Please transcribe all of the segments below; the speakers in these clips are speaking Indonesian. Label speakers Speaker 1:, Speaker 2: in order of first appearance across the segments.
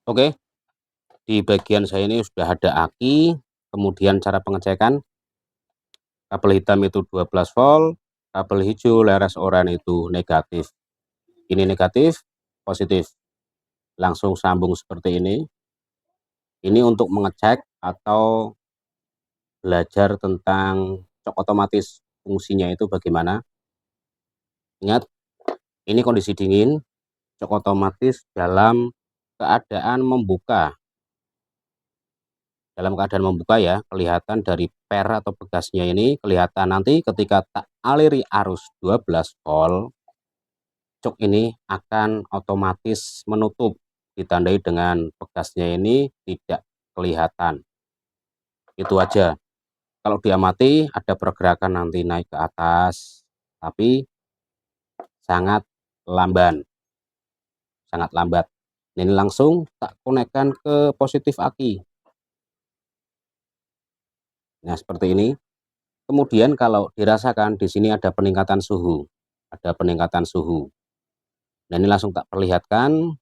Speaker 1: Oke, di bagian saya ini sudah ada aki, kemudian cara pengecekan, kabel hitam itu 12 volt, kabel hijau leres oranye itu negatif. Ini negatif, positif. Langsung sambung seperti ini. Ini untuk mengecek atau belajar tentang cok otomatis, fungsinya itu bagaimana. Ingat, ini kondisi dingin, cok otomatis dalam keadaan membuka. Dalam keadaan membuka ya, kelihatan dari per atau begasnya ini kelihatan nanti ketika tak aliri arus 12 volt, cok ini akan otomatis menutup, ditandai dengan begasnya ini tidak kelihatan. Itu aja. Kalau diamati ada pergerakan nanti naik ke atas, tapi sangat lamban, sangat lambat. Ini langsung tak konekkan ke positif aki. Nah, seperti ini. Kemudian kalau dirasakan di sini ada peningkatan suhu, ada peningkatan suhu. Nah, ini langsung tak perlihatkan,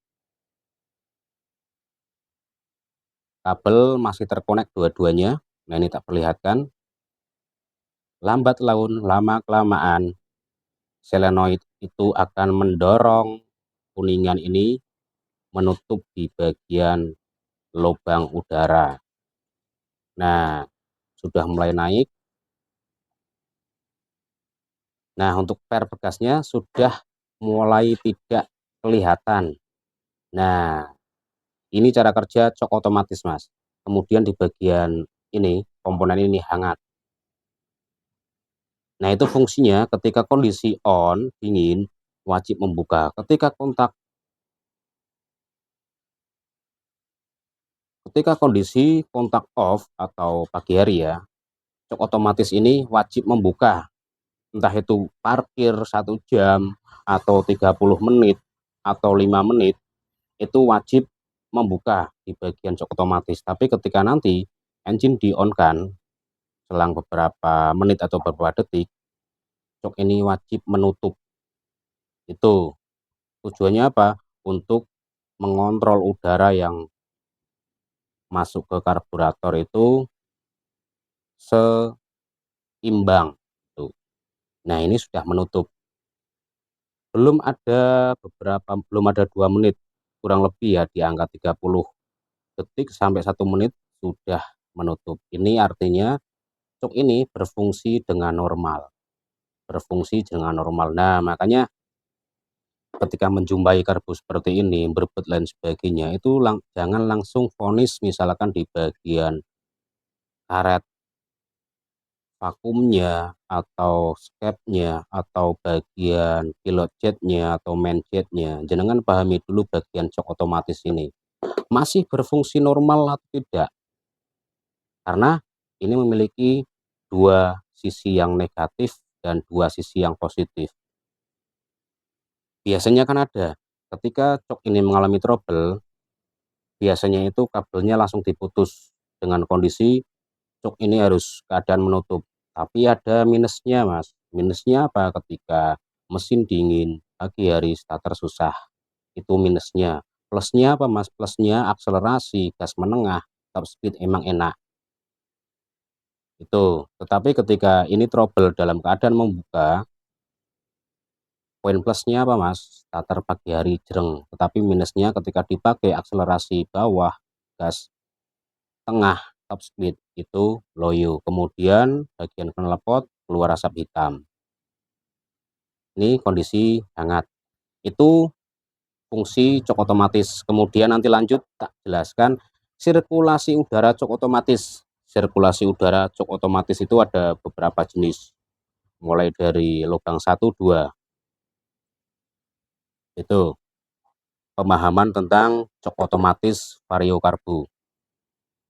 Speaker 1: kabel masih terkonek dua-duanya. Nah, ini tak perlihatkan. Lambat laun, lama kelamaan, solenoid itu akan mendorong kuningan ini menutup di bagian lubang udara. Nah, sudah mulai naik. Nah, untuk per bekasnya sudah mulai tidak kelihatan. Nah, ini cara kerja cok otomatis, Mas. Kemudian di bagian ini, komponen ini hangat. Nah, itu fungsinya ketika kondisi on, dingin, wajib membuka. Ketika kondisi kontak off atau pagi hari ya, cok otomatis ini wajib membuka. Entah itu parkir 1 jam atau 30 menit atau 5 menit, itu wajib membuka di bagian cok otomatis. Tapi ketika nanti engine di on kan selang beberapa menit atau beberapa detik, cok ini wajib menutup. Itu tujuannya apa? Untuk mengontrol udara yang masuk ke karburator itu seimbang tuh. Nah, ini sudah menutup. Belum ada 2 menit, kurang lebih ya di angka 30 detik sampai 1 menit sudah menutup. Ini artinya cok ini berfungsi dengan normal. Berfungsi dengan normal. Nah, makanya ketika menjumpai karbu seperti ini, berebut lain sebagainya, itu jangan langsung vonis misalkan di bagian karet vakumnya atau skepnya atau bagian pilot jetnya atau main jetnya. Jenengan pahami dulu bagian cok otomatis ini masih berfungsi normal atau tidak, karena ini memiliki dua sisi yang negatif dan dua sisi yang positif. Biasanya kan ada ketika cok ini mengalami trouble, biasanya itu kabelnya langsung diputus dengan kondisi cok ini harus keadaan menutup. Tapi ada minusnya, Mas. Minusnya apa? Ketika mesin dingin, pagi hari starter susah. Itu minusnya. Plusnya apa, Mas? Plusnya akselerasi, gas menengah, top speed emang enak. Itu. Tetapi ketika ini trouble dalam keadaan membuka, poin plusnya apa, Mas? Starter pagi hari jereng. Tetapi minusnya ketika dipakai akselerasi bawah, gas tengah, top speed itu loyo. Kemudian bagian knalpot keluar asap hitam. Ini kondisi hangat. Itu fungsi cok otomatis. Kemudian nanti lanjut tak jelaskan sirkulasi udara cok otomatis. Sirkulasi udara cok otomatis itu ada beberapa jenis. Mulai dari lubang 1, 2. Itu pemahaman tentang cok otomatis vario karbu.